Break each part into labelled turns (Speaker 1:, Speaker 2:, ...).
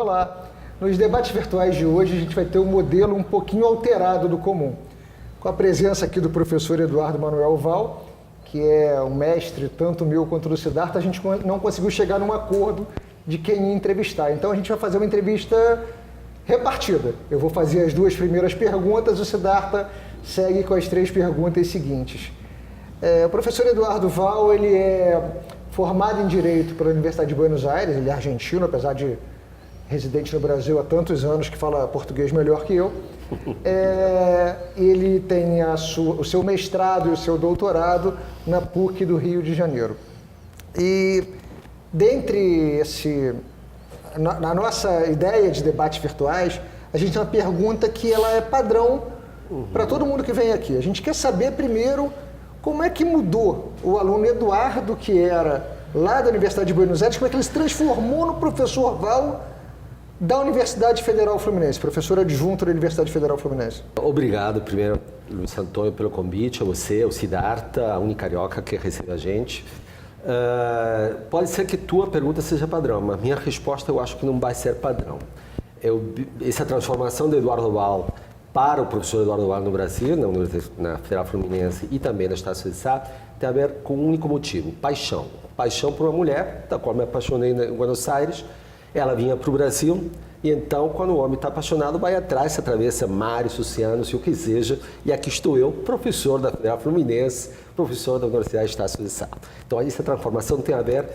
Speaker 1: Olá! Nos debates virtuais de hoje, a gente vai ter um modelo um pouquinho alterado do comum. Com a presença aqui do professor Eduardo Manuel Val, que é um mestre tanto meu quanto do Siddhartha, a gente não conseguiu chegar num acordo de quem ia entrevistar. Então a gente vai fazer uma entrevista repartida. Eu vou fazer as 2 primeiras perguntas, o Siddhartha segue com as 3 perguntas seguintes. O professor Eduardo Val, ele é formado em Direito pela Universidade de Buenos Aires, ele é argentino, apesar de residente no Brasil há tantos anos, que fala português melhor que eu. Ele tem o seu mestrado e o seu doutorado na PUC do Rio de Janeiro. E dentre na nossa ideia de debates virtuais, a gente tem uma pergunta que ela é padrão para todo mundo que vem aqui. A gente quer saber primeiro como é que mudou o aluno Eduardo, que era lá da Universidade de Buenos Aires, como é que ele se transformou no professor Val da Universidade Federal Fluminense, professor adjunto da Universidade Federal Fluminense.
Speaker 2: Obrigado, primeiro, Luiz Antônio, pelo convite, a você, ao Siddhartha, a Unicarioca que recebe a gente. Pode ser que tua pergunta seja padrão, mas minha resposta eu acho que não vai ser padrão. Essa transformação do Eduardo Val para o professor Eduardo Val no Brasil, na Federal Fluminense e também na Estácio de Sá, tem a ver com um único motivo, paixão. Paixão por uma mulher, da qual me apaixonei em Buenos Aires. Ela vinha para o Brasil e então, quando o homem está apaixonado, vai atrás, se atravessa mares, oceanos e o que seja. E aqui estou eu, professor da Federal Fluminense, professor da Universidade Estácio de Sá. Então, essa transformação tem a ver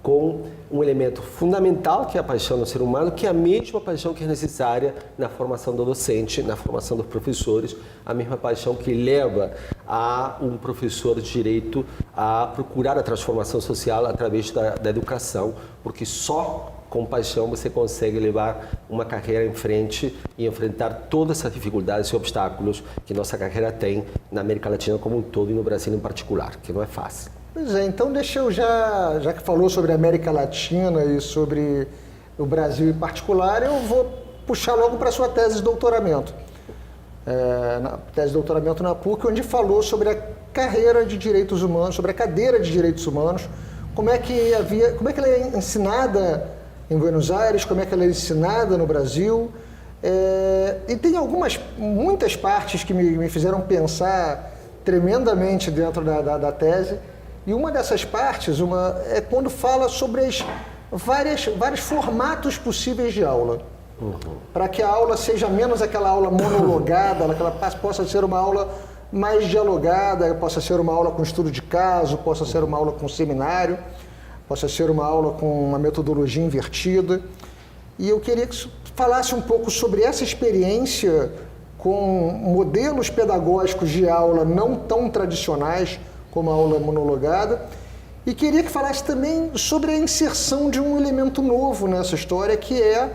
Speaker 2: com um elemento fundamental, que é a paixão do ser humano, que é a mesma paixão que é necessária na formação do docente, na formação dos professores, a mesma paixão que leva a um professor de direito a procurar a transformação social através da educação, porque só com paixão você consegue levar uma carreira em frente e enfrentar todas essas dificuldades e obstáculos que nossa carreira tem na América Latina como um todo e no Brasil em particular, que não é fácil.
Speaker 1: Pois é, então deixa eu já que falou sobre a América Latina e sobre o Brasil em particular, eu vou puxar logo para a sua tese de doutoramento. Tese de doutoramento na PUC, onde falou sobre a carreira de direitos humanos, sobre a cadeira de direitos humanos, como é que ela é ensinada em Buenos Aires, como é que ela é ensinada no Brasil. E tem muitas partes que me fizeram pensar tremendamente dentro da tese. E uma dessas partes é quando fala sobre as vários formatos possíveis de aula. Para que a aula seja menos aquela aula monologada, que ela possa ser uma aula mais dialogada, possa ser uma aula com estudo de caso, possa ser uma aula com seminário, possa ser uma aula com uma metodologia invertida. E eu queria que você falasse um pouco sobre essa experiência com modelos pedagógicos de aula não tão tradicionais, como a aula monologada, e queria que falasse também sobre a inserção de um elemento novo nessa história, que é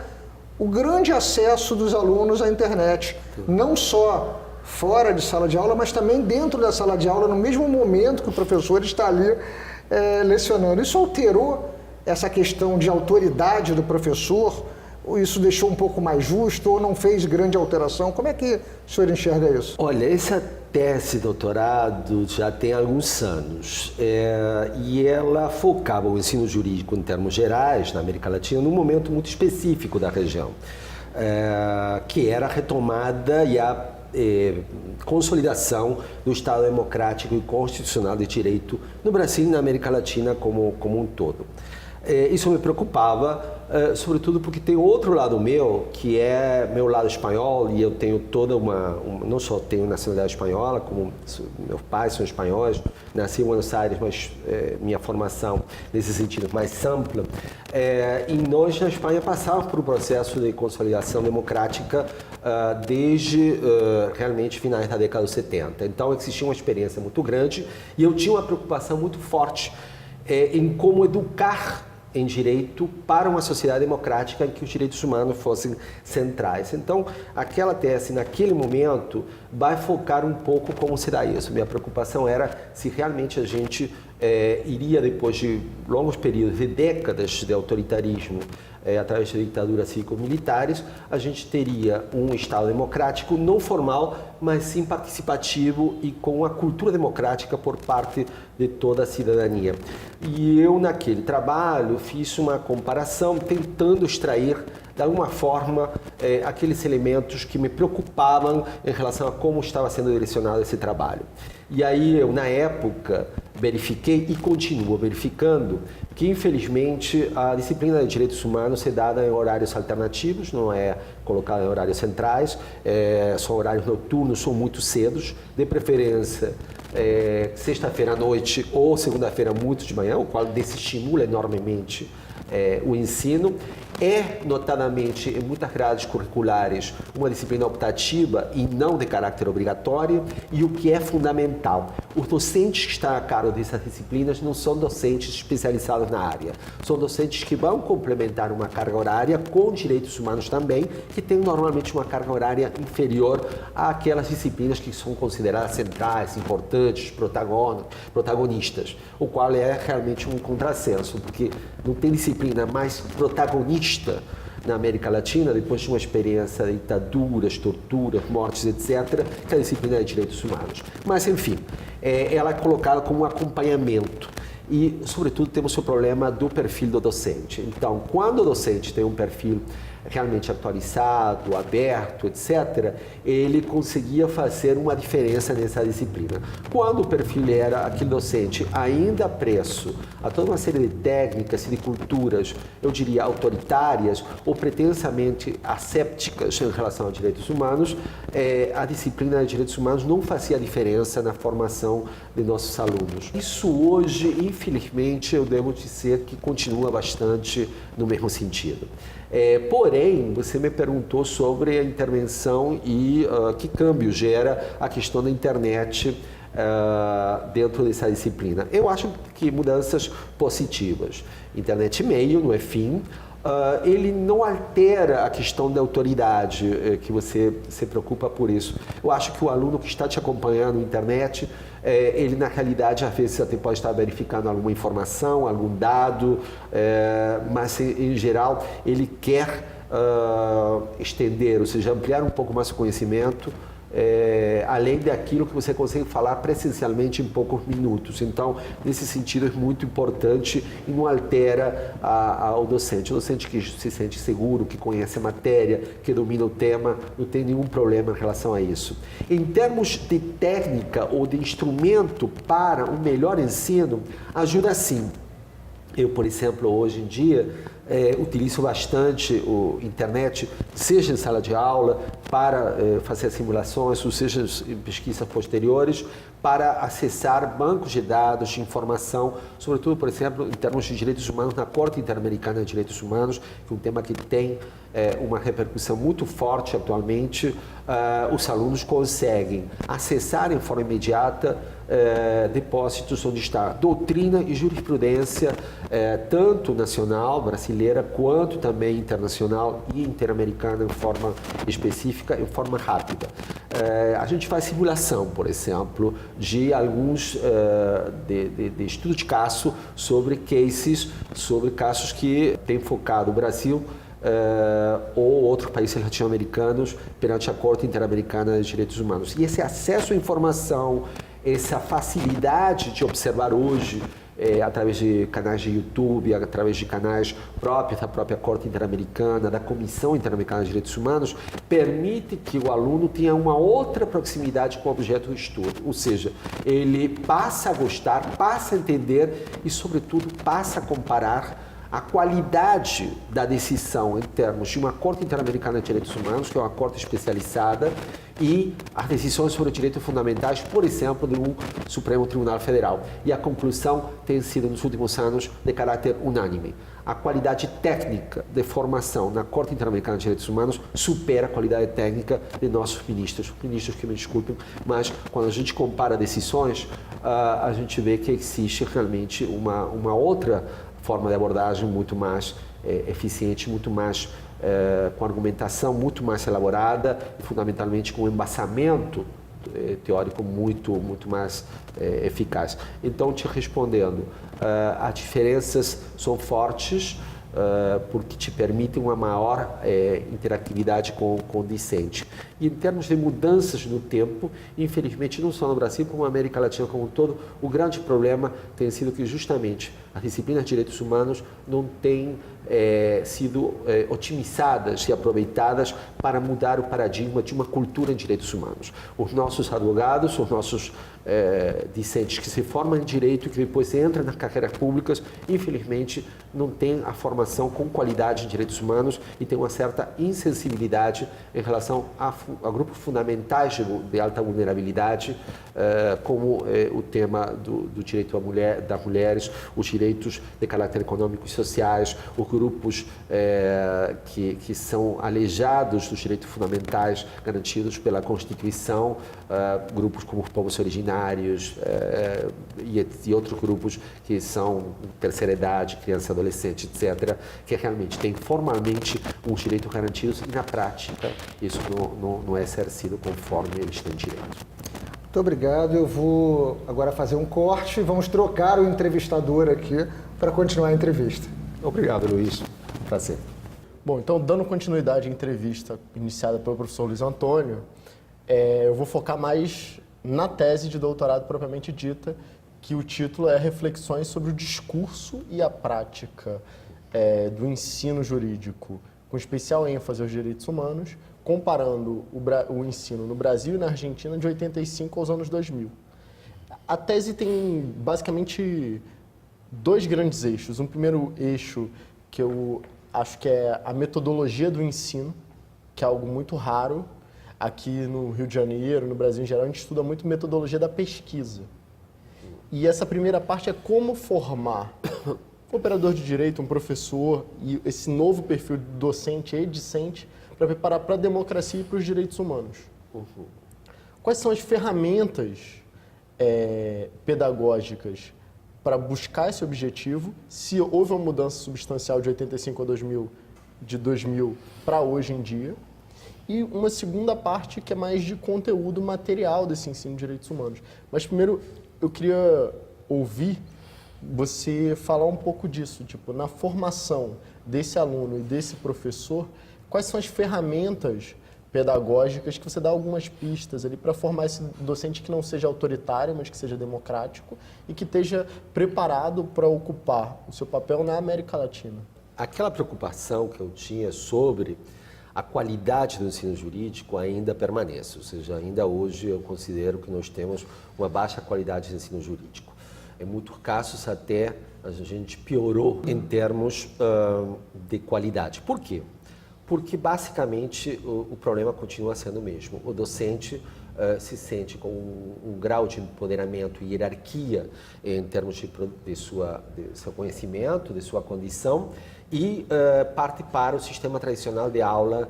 Speaker 1: o grande acesso dos alunos à internet, não só fora de sala de aula, mas também dentro da sala de aula, no mesmo momento que o professor está ali lecionando. Isso alterou essa questão de autoridade do professor? Ou isso deixou um pouco mais justo, ou não fez grande alteração? Como é que o senhor enxerga isso?
Speaker 2: Olha, essa tese de doutorado já tem alguns anos e ela focava o ensino jurídico em termos gerais na América Latina num momento muito específico da região, que era a retomada e a consolidação do Estado democrático e constitucional de direito no Brasil e na América Latina como um todo. Isso me preocupava, sobretudo porque tem outro lado meu, que é meu lado espanhol, e eu tenho não só tenho nacionalidade espanhola, como meus pais são espanhóis, nasci em Buenos Aires, mas minha formação nesse sentido mais ampla. E nós na Espanha passamos por um processo de consolidação democrática desde realmente finais da década de 70. Então existia uma experiência muito grande e eu tinha uma preocupação muito forte em como educar em direito para uma sociedade democrática em que os direitos humanos fossem centrais. Então, aquela tese, naquele momento, vai focar um pouco como se dá isso. Minha preocupação era se realmente a gente iria, depois de longos períodos, de décadas de autoritarismo, através de ditaduras cívico-militares, a gente teria um Estado democrático não formal, mas sim participativo e com uma cultura democrática por parte de toda a cidadania. E eu, naquele trabalho, fiz uma comparação tentando extrair de alguma forma, aqueles elementos que me preocupavam em relação a como estava sendo direcionado esse trabalho. E aí eu, na época, verifiquei e continuo verificando que, infelizmente, a disciplina de direitos humanos é dada em horários alternativos, não é colocada em horários centrais, são horários noturnos, são muito cedos, de preferência sexta-feira à noite ou segunda-feira muito de manhã, o qual desestimula enormemente o ensino. É, notadamente, em muitas grades curriculares, uma disciplina optativa e não de caráter obrigatório, e o que é fundamental, os docentes que estão a cargo dessas disciplinas não são docentes especializados na área, são docentes que vão complementar uma carga horária com direitos humanos também, que tem normalmente uma carga horária inferior àquelas disciplinas que são consideradas centrais, importantes, protagonistas, o qual é realmente um contrassenso, porque não tem disciplina mais protagonista na América Latina, depois de uma experiência de ditaduras, torturas, mortes, etc., que é a disciplina de direitos humanos. Mas, enfim, ela é colocada como um acompanhamento. E, sobretudo, temos o problema do perfil do docente. Então, quando o docente tem um perfil realmente atualizado, aberto, etc., ele conseguia fazer uma diferença nessa disciplina. Quando o perfil era aquele docente ainda preso a toda uma série de técnicas e de culturas, eu diria, autoritárias ou pretensamente assépticas em relação a direitos humanos, a disciplina de direitos humanos não fazia diferença na formação de nossos alunos. Isso hoje, infelizmente, eu devo dizer que continua bastante no mesmo sentido. Porém, você me perguntou sobre a intervenção e que câmbio gera a questão da internet dentro dessa disciplina. Eu acho que mudanças positivas. Internet e-mail não é fim. Ele não altera a questão da autoridade, que você se preocupa por isso. Eu acho que o aluno que está te acompanhando na internet, ele na realidade às vezes até pode estar verificando alguma informação, algum dado, mas em geral ele quer estender, ou seja, ampliar um pouco mais o conhecimento, além daquilo que você consegue falar presencialmente em poucos minutos. Então, nesse sentido, é muito importante e não altera o docente. O docente que se sente seguro, que conhece a matéria, que domina o tema, não tem nenhum problema em relação a isso. Em termos de técnica ou de instrumento para um melhor ensino, ajuda sim. Eu, por exemplo, hoje em dia, utilizo bastante a internet, seja em sala de aula, para fazer simulações, ou seja em pesquisas posteriores, para acessar bancos de dados, de informação, sobretudo, por exemplo, em termos de direitos humanos, na Corte Interamericana de Direitos Humanos, que é um tema que tem uma repercussão muito forte atualmente. Os alunos conseguem acessar em forma imediata depósitos onde está doutrina e jurisprudência, tanto nacional, brasileira, quanto também internacional e interamericana em forma específica, em forma rápida. A gente faz simulação, por exemplo, de alguns de estudo de caso sobre casos que têm focado o Brasil ou outros países latino-americanos perante a Corte Interamericana de Direitos Humanos. E esse acesso à informação, essa facilidade de observar hoje, através de canais de YouTube, através de canais próprios da própria Corte Interamericana, da Comissão Interamericana de Direitos Humanos, permite que o aluno tenha uma outra proximidade com o objeto do estudo. Ou seja, ele passa a gostar, passa a entender e, sobretudo, passa a comparar a qualidade da decisão em termos de uma Corte Interamericana de Direitos Humanos, que é uma corte especializada, e as decisões sobre direitos fundamentais, por exemplo, de um Supremo Tribunal Federal. E a conclusão tem sido, nos últimos anos, de caráter unânime. A qualidade técnica de formação na Corte Interamericana de Direitos Humanos supera a qualidade técnica de nossos ministros. Ministros que me desculpem, mas quando a gente compara decisões, a gente vê que existe realmente uma outra forma de abordagem muito mais eficiente, muito mais com argumentação muito mais elaborada e fundamentalmente com um embasamento teórico muito mais eficaz. Então, te respondendo, as diferenças são fortes, porque te permite uma maior interatividade com o discente. E em termos de mudanças no tempo, infelizmente, não só no Brasil, como na América Latina como um todo, o grande problema tem sido que justamente as disciplinas de direitos humanos não têm sido otimizadas e aproveitadas para mudar o paradigma de uma cultura em direitos humanos. Os nossos advogados, os nossos discentes que se formam em direito e que depois entram nas carreiras públicas, infelizmente, não têm a formação com qualidade em direitos humanos e têm uma certa insensibilidade em relação a grupos fundamentais de alta vulnerabilidade, como o tema do direito das mulheres, os direitos de caráter econômico e sociais, os grupos que são aleijados dos direitos fundamentais garantidos pela Constituição, grupos como os povos originários e outros grupos que são terceira idade, criança, adolescente, etc., que realmente têm formalmente os direitos garantidos e na prática isso não é exercido conforme eles têm direito.
Speaker 1: Muito obrigado. Eu vou agora fazer um corte e vamos trocar o entrevistador aqui para continuar a entrevista.
Speaker 2: Obrigado, Luiz. Prazer.
Speaker 3: Bom, então, dando continuidade à entrevista iniciada pelo professor Luiz Antônio, eu vou focar mais na tese de doutorado propriamente dita, que o título é Reflexões sobre o discurso e a prática do ensino jurídico, com especial ênfase aos direitos humanos, comparando o ensino no Brasil e na Argentina de 85 aos anos 2000. A tese tem basicamente dois grandes eixos. Um primeiro eixo que eu acho que é a metodologia do ensino, que é algo muito raro. Aqui no Rio de Janeiro, no Brasil em geral, a gente estuda muito metodologia da pesquisa. E essa primeira parte é como formar um operador de direito, um professor e esse novo perfil de docente e discente para preparar para a democracia e para os direitos humanos. Quais são as ferramentas pedagógicas para buscar esse objetivo, se houve uma mudança substancial de 85 a 2000, de 2000 para hoje em dia? E uma segunda parte que é mais de conteúdo material desse ensino de direitos humanos. Mas primeiro eu queria ouvir você falar um pouco disso, tipo, na formação desse aluno e desse professor, quais são as ferramentas pedagógicas que você dá algumas pistas ali para formar esse docente que não seja autoritário, mas que seja democrático e que esteja preparado para ocupar o seu papel na América Latina?
Speaker 2: Aquela preocupação que eu tinha sobre a qualidade do ensino jurídico ainda permanece, ou seja, ainda hoje eu considero que nós temos uma baixa qualidade de ensino jurídico. Em muitos casos até a gente piorou em termos de qualidade. Por quê? Porque basicamente o problema continua sendo o mesmo. O docente se sente com um grau de empoderamento e hierarquia em termos de seu conhecimento, de sua condição, e parte para o sistema tradicional de aula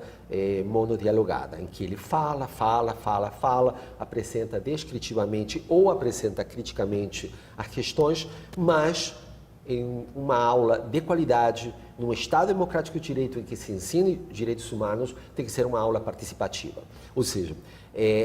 Speaker 2: monodialogada, em que ele fala, apresenta descritivamente ou apresenta criticamente as questões, mas em uma aula de qualidade, num Estado democrático de direito em que se ensine direitos humanos, tem que ser uma aula participativa. Ou seja,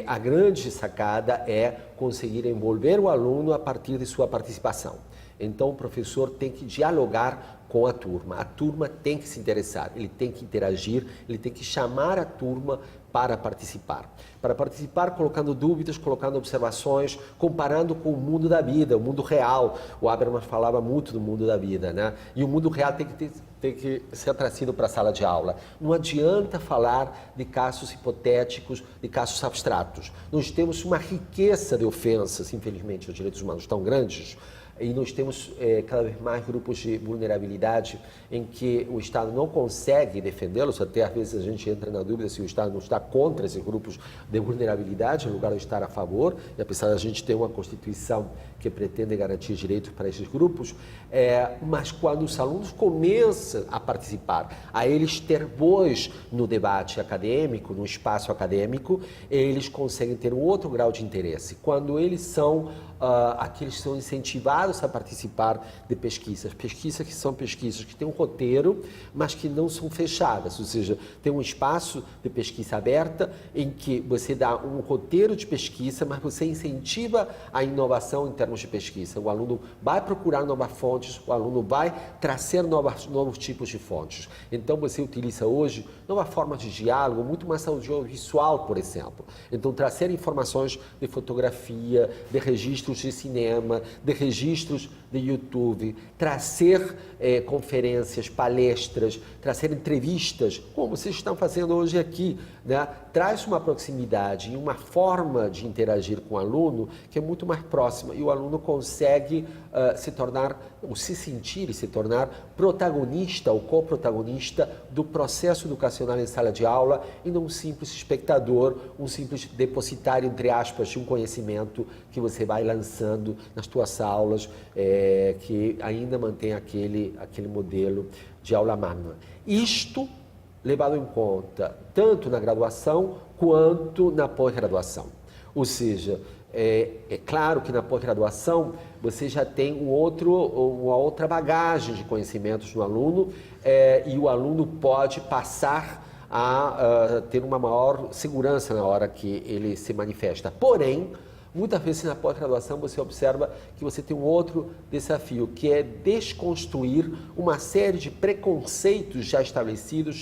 Speaker 2: a grande sacada é conseguir envolver o aluno a partir de sua participação. Então, o professor tem que dialogar com a turma tem que se interessar, ele tem que interagir, ele tem que chamar a turma para participar. Para participar colocando dúvidas, colocando observações, comparando com o mundo da vida, o mundo real. O Habermas falava muito do mundo da vida, né? E o mundo real tem que ser trazido para a sala de aula. Não adianta falar de casos hipotéticos, de casos abstratos. Nós temos uma riqueza de ofensas, infelizmente, aos direitos humanos tão grandes, e nós temos cada vez mais grupos de vulnerabilidade em que o Estado não consegue defendê-los, até às vezes a gente entra na dúvida se o Estado não está contra esses grupos de vulnerabilidade, no lugar de estar a favor, e apesar de a gente ter uma Constituição que pretende garantir direitos para esses grupos, mas quando os alunos começam a participar, a eles ter voz no debate acadêmico, no espaço acadêmico, eles conseguem ter um outro grau de interesse. Quando eles são aqueles que são incentivados convidados a participar de pesquisas que são pesquisas que têm um roteiro, mas que não são fechadas, ou seja, tem um espaço de pesquisa aberta em que você dá um roteiro de pesquisa, mas você incentiva a inovação em termos de pesquisa. O aluno vai procurar novas fontes, o aluno vai trazer novos tipos de fontes. Então, você utiliza hoje nova forma de diálogo, muito mais audiovisual, por exemplo. Então, trazer informações de fotografia, de registros de cinema, de registros de YouTube, trazer conferências, palestras, trazer entrevistas, como vocês estão fazendo hoje aqui, né? Traz uma proximidade e uma forma de interagir com o aluno que é muito mais próxima e o aluno consegue se sentir e se tornar protagonista ou coprotagonista do processo educacional em sala de aula e não um simples espectador, um simples depositário, entre aspas, de um conhecimento que você vai lançando nas suas aulas, que ainda mantém aquele modelo de aula magna. Isto levado em conta tanto na graduação quanto na pós-graduação. Ou seja, é claro que na pós-graduação você já tem uma outra bagagem de conhecimentos no aluno e o aluno pode passar a ter uma maior segurança na hora que ele se manifesta. Porém, muitas vezes na pós-graduação você observa que você tem um outro desafio, que é desconstruir uma série de preconceitos já estabelecidos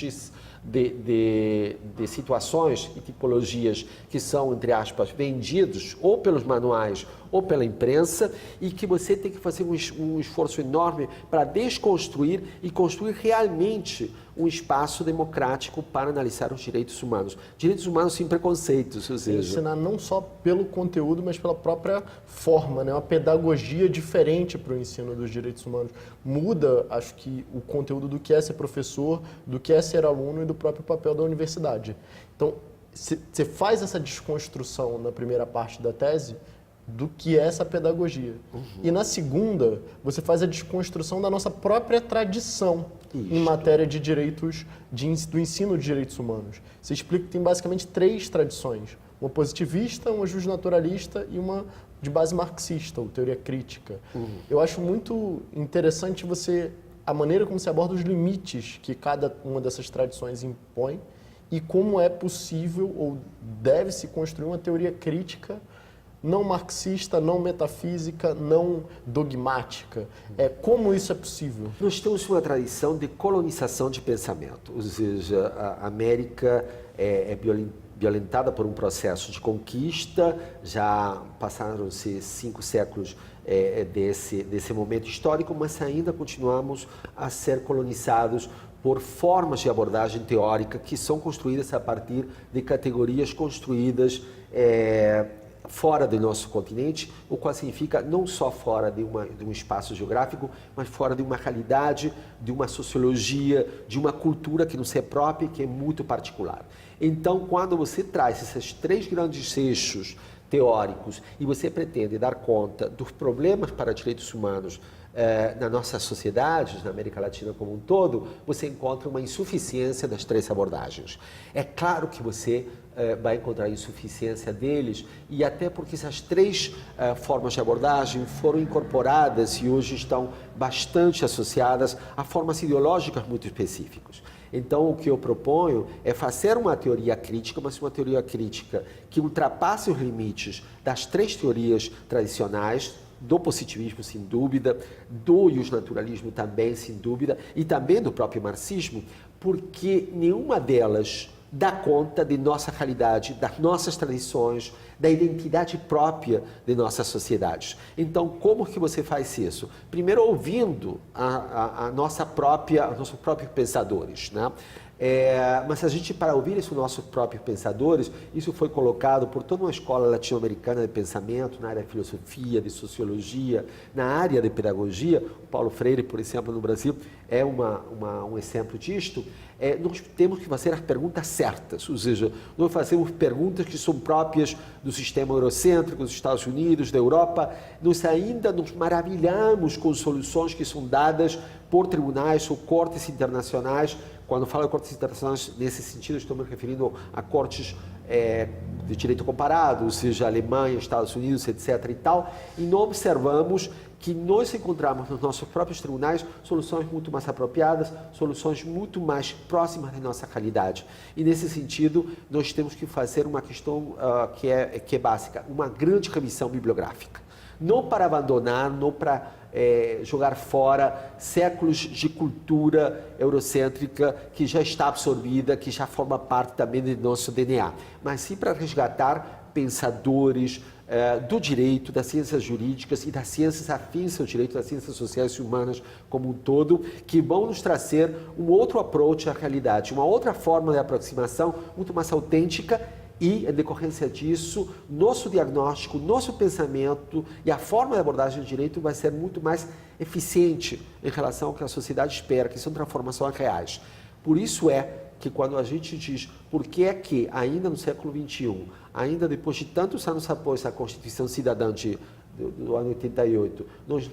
Speaker 2: de situações e tipologias que são, entre aspas, vendidos ou pelos manuais ou pela imprensa e que você tem que fazer um esforço enorme para desconstruir e construir realmente um espaço democrático para analisar os direitos humanos. Direitos humanos sem preconceitos, ou seja...
Speaker 3: Ensinar não só pelo conteúdo, mas pela própria forma, né? Uma pedagogia diferente para o ensino dos direitos humanos. Muda, acho que, o conteúdo do que é ser professor, do que é ser aluno e do próprio papel da universidade. Então, você faz essa desconstrução na primeira parte da tese do que é essa pedagogia. Uhum. E na segunda, você faz a desconstrução da nossa própria tradição em matéria de direitos, do ensino de direitos humanos. Você explica que tem basicamente 3 tradições. Uma positivista, uma justnaturalista e uma de base marxista, ou teoria crítica. Uhum. Eu acho muito interessante a maneira como você aborda os limites que cada uma dessas tradições impõe e como é possível ou deve-se construir uma teoria crítica não marxista, não metafísica, não dogmática. Como isso é possível?
Speaker 2: Nós temos uma tradição de colonização de pensamento, ou seja, a América é violentada por um processo de conquista, já passaram-se 5 séculos desse momento histórico, mas ainda continuamos a ser colonizados por formas de abordagem teórica que são construídas a partir de categorias construídas fora do nosso continente, o qual significa não só fora de um espaço geográfico, mas fora de uma realidade, de uma sociologia, de uma cultura que nos é própria e que é muito particular. Então, quando você traz esses 3 grandes eixos teóricos e você pretende dar conta dos problemas para direitos humanos na nossa sociedade, na América Latina como um todo, você encontra uma insuficiência das 3 abordagens. É claro que você vai encontrar insuficiência deles e até porque essas 3 formas de abordagem foram incorporadas e hoje estão bastante associadas a formas ideológicas muito específicas. Então, o que eu proponho é fazer uma teoria crítica, mas uma teoria crítica que ultrapasse os limites das 3 teorias tradicionais, do positivismo, sem dúvida, do justnaturalismo também, sem dúvida, e também do próprio marxismo, porque nenhuma delas dá conta de nossa realidade, das nossas tradições, da identidade própria de nossas sociedades. Então, como que você faz isso? Primeiro, ouvindo os nossos próprios pensadores, né? Mas a gente, para ouvir os nossos próprios pensadores, isso foi colocado por toda uma escola latino-americana de pensamento, na área de filosofia, de sociologia, na área de pedagogia. O Paulo Freire, por exemplo, no Brasil, é um exemplo disto. Nós temos que fazer as perguntas certas, ou seja, nós fazemos perguntas que são próprias do sistema eurocêntrico, dos Estados Unidos, da Europa. Nós ainda nos maravilhamos com soluções que são dadas por tribunais ou cortes internacionais. Quando falo de cortes internacionais, nesse sentido, estou me referindo a cortes de direito comparado, ou seja, Alemanha, Estados Unidos, etc. e tal, e não observamos que nós encontramos nos nossos próprios tribunais soluções muito mais apropriadas, soluções muito mais próximas da nossa realidade. E, nesse sentido, nós temos que fazer uma questão que é básica, uma grande revisão bibliográfica. Não para abandonar, não para jogar fora séculos de cultura eurocêntrica que já está absorvida, que já forma parte também do nosso DNA, mas sim para resgatar pensadores do direito, das ciências jurídicas e das ciências afins ao direito, das ciências sociais e humanas como um todo, que vão nos trazer um outro approach à realidade, uma outra forma de aproximação muito mais autêntica. E, em decorrência disso, nosso diagnóstico, nosso pensamento e a forma de abordagem do direito vai ser muito mais eficiente em relação ao que a sociedade espera, que são transformações reais. Por isso é que quando a gente diz por que é que, ainda no século XXI, ainda depois de tantos anos após a Constituição Cidadã do ano 88, nós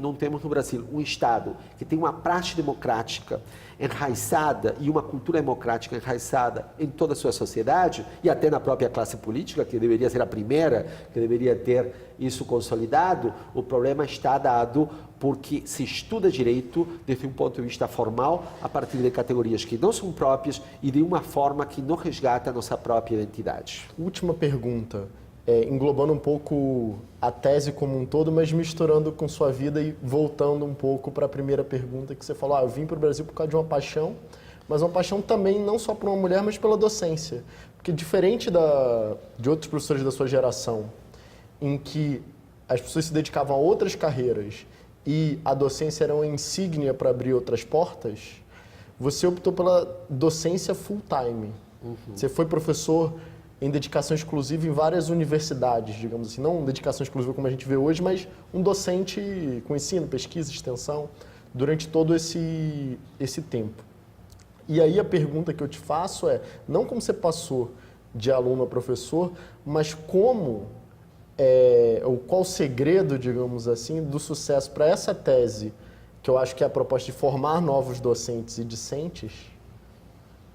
Speaker 2: não temos no Brasil um Estado que tem uma prática democrática enraizada e uma cultura democrática enraizada em toda a sua sociedade e até na própria classe política, que deveria ser a primeira, que deveria ter isso consolidado. O problema está dado porque se estuda direito desde um ponto de vista formal a partir de categorias que não são próprias e de uma forma que não resgata a nossa própria identidade.
Speaker 3: Última pergunta. Englobando um pouco a tese como um todo, mas misturando com sua vida e voltando um pouco para a primeira pergunta que você falou, eu vim para o Brasil por causa de uma paixão, mas uma paixão também não só por uma mulher, mas pela docência. Porque diferente de outros professores da sua geração, em que as pessoas se dedicavam a outras carreiras e a docência era uma insígnia para abrir outras portas, você optou pela docência full-time. Você foi professor em dedicação exclusiva em várias universidades, digamos assim, não dedicação exclusiva como a gente vê hoje, mas um docente com ensino, pesquisa, extensão, durante todo esse tempo. E aí a pergunta que eu te faço é, não como você passou de aluno a professor, mas como, ou qual o segredo, digamos assim, do sucesso para essa tese, que eu acho que é a proposta de formar novos docentes e discentes,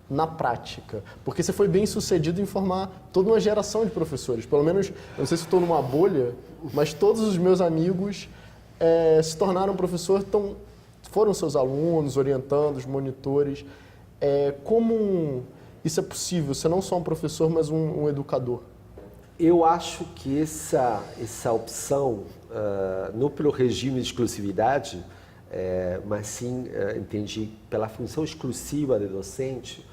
Speaker 3: na prática, porque você foi bem sucedido em formar toda uma geração de professores, pelo menos, eu não sei se estou numa bolha, mas todos os meus amigos se tornaram professor, foram seus alunos, orientandos, monitores. Como isso é possível, ser não só um professor, mas um educador?
Speaker 2: Eu acho que essa opção, não pelo regime de exclusividade, mas sim, entendi, pela função exclusiva de docente,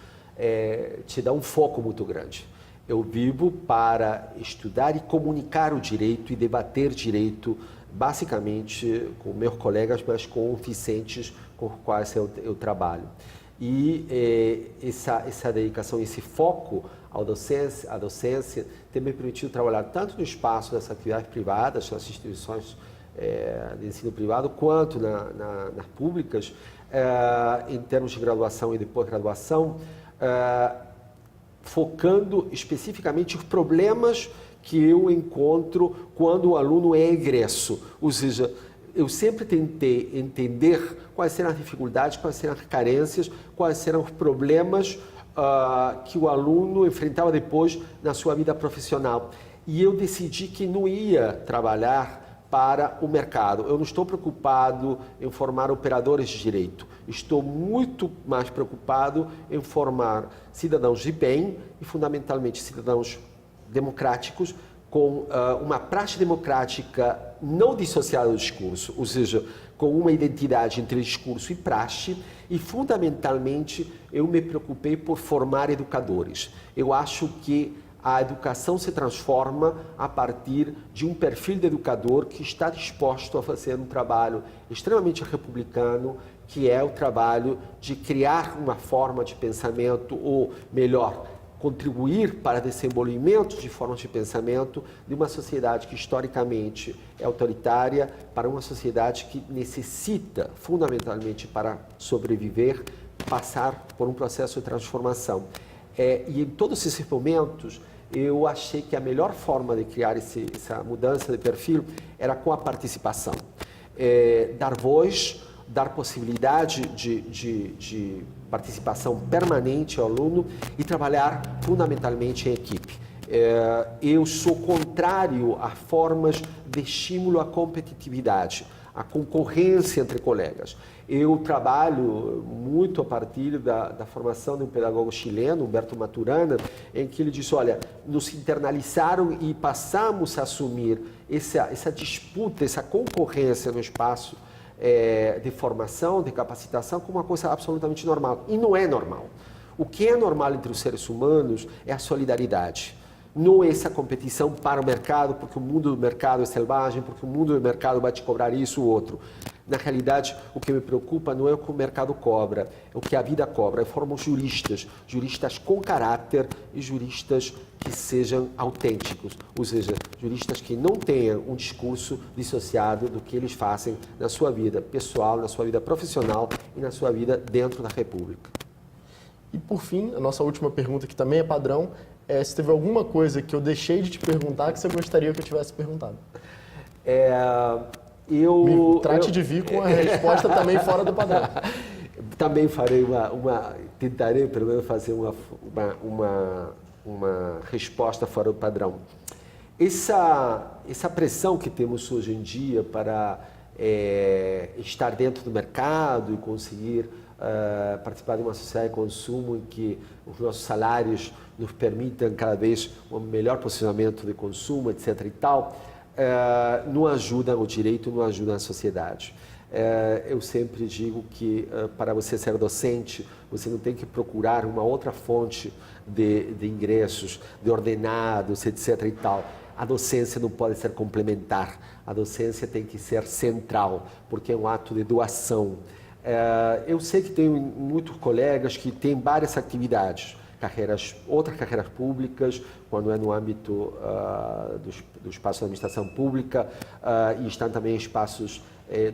Speaker 2: te dá um foco muito grande. Eu vivo para estudar e comunicar o direito e debater direito, basicamente com meus colegas, mas com oficiantes com os quais eu trabalho. E essa dedicação, esse foco à docência tem me permitido trabalhar tanto no espaço das atividades privadas, nas instituições de ensino privado, quanto nas públicas, em termos de graduação e de pós-graduação, focando especificamente os problemas que eu encontro quando o aluno é egresso. Ou seja, eu sempre tentei entender quais eram as dificuldades, quais eram as carências, quais eram os problemas que o aluno enfrentava depois na sua vida profissional. E eu decidi que não ia trabalhar para o mercado. Eu não estou preocupado em formar operadores de direito. Estou muito mais preocupado em formar cidadãos de bem e, fundamentalmente, cidadãos democráticos com uma prática democrática não dissociada do discurso, ou seja, com uma identidade entre discurso e praxe, e, fundamentalmente, eu me preocupei por formar educadores. Eu acho que a educação se transforma a partir de um perfil de educador que está disposto a fazer um trabalho extremamente republicano, que é o trabalho de criar uma forma de pensamento, ou melhor, contribuir para desenvolvimento de formas de pensamento de uma sociedade que historicamente é autoritária para uma sociedade que necessita, fundamentalmente para sobreviver, passar por um processo de transformação. E em todos esses momentos, eu achei que a melhor forma de criar essa mudança de perfil era com a participação. Dar voz dar possibilidade de participação permanente ao aluno e trabalhar fundamentalmente em equipe. Eu sou contrário a formas de estímulo à competitividade, à concorrência entre colegas. Eu trabalho muito a partir da formação de um pedagogo chileno, Humberto Maturana, em que ele disse, olha, nos internalizaram e passamos a assumir essa disputa, essa concorrência no espaço de formação, de capacitação, como uma coisa absolutamente normal. E não é normal. O que é normal entre os seres humanos é a solidariedade. Não é essa competição para o mercado, porque o mundo do mercado é selvagem, porque o mundo do mercado vai te cobrar isso ou outro. Na realidade, o que me preocupa não é o que o mercado cobra, é o que a vida cobra. Formam juristas com caráter e juristas que sejam autênticos, ou seja, juristas que não tenham um discurso dissociado do que eles fazem na sua vida pessoal, na sua vida profissional e na sua vida dentro da República.
Speaker 3: E por fim, a nossa última pergunta, que também é padrão, é se teve alguma coisa que eu deixei de te perguntar que você gostaria que eu tivesse perguntado.
Speaker 2: Trate
Speaker 3: de vir com a resposta também fora do padrão.
Speaker 2: Também farei tentarei pelo menos fazer uma resposta fora do padrão. Essa pressão que temos hoje em dia para estar dentro do mercado e conseguir participar de uma sociedade de consumo em que os nossos salários nos permitam cada vez um melhor posicionamento de consumo, etc. e tal, não ajudam o direito, não ajudam a sociedade. Eu sempre digo que para você ser docente, você não tem que procurar uma outra fonte de ingressos, de ordenados, etc. e tal. A docência não pode ser complementar, a docência tem que ser central, porque é um ato de doação. Eu sei que tem muitos colegas que têm várias atividades, outras carreiras públicas, quando é no âmbito do espaço da administração pública, e estão também em espaços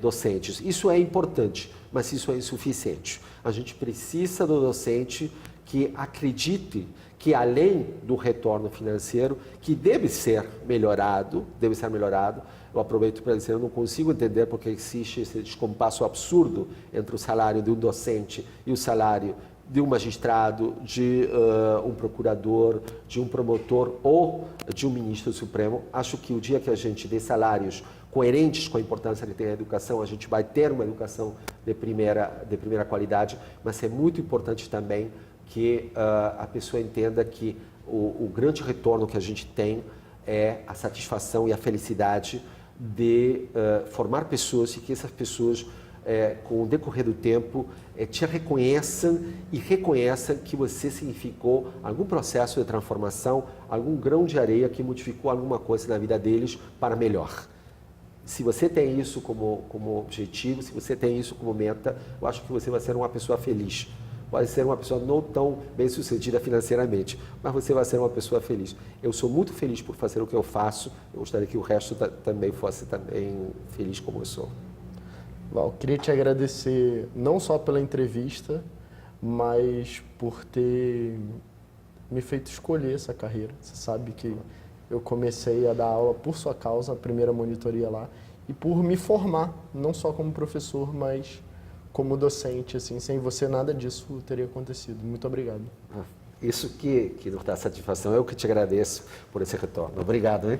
Speaker 2: docentes. Isso é importante, mas isso é insuficiente. A gente precisa do docente que acredite que, além do retorno financeiro, que deve ser melhorado, eu aproveito para dizer, eu não consigo entender porque existe esse descompasso absurdo entre o salário de um docente e o salário de um magistrado, de um procurador, de um promotor ou de um ministro supremo. Acho que o dia que a gente dê salários coerentes com a importância que tem a educação, a gente vai ter uma educação de primeira qualidade, mas é muito importante também que a pessoa entenda que o grande retorno que a gente tem é a satisfação e a felicidade de formar pessoas e que essas pessoas, com o decorrer do tempo, te reconheçam e reconheçam que você significou algum processo de transformação, algum grão de areia que modificou alguma coisa na vida deles para melhor. Se você tem isso como objetivo, se você tem isso como meta, eu acho que você vai ser uma pessoa feliz. Pode ser uma pessoa não tão bem-sucedida financeiramente, mas você vai ser uma pessoa feliz. Eu sou muito feliz por fazer o que eu faço, eu gostaria que o resto também fosse feliz como eu sou.
Speaker 3: Val, queria te agradecer não só pela entrevista, mas por ter me feito escolher essa carreira. Você sabe que eu comecei a dar aula por sua causa, a primeira monitoria lá, e por me formar, não só como professor, mas como docente. Assim, sem você nada disso teria acontecido. Muito obrigado.
Speaker 2: Isso que nos dá satisfação. Eu que te agradeço por esse retorno. Obrigado, hein?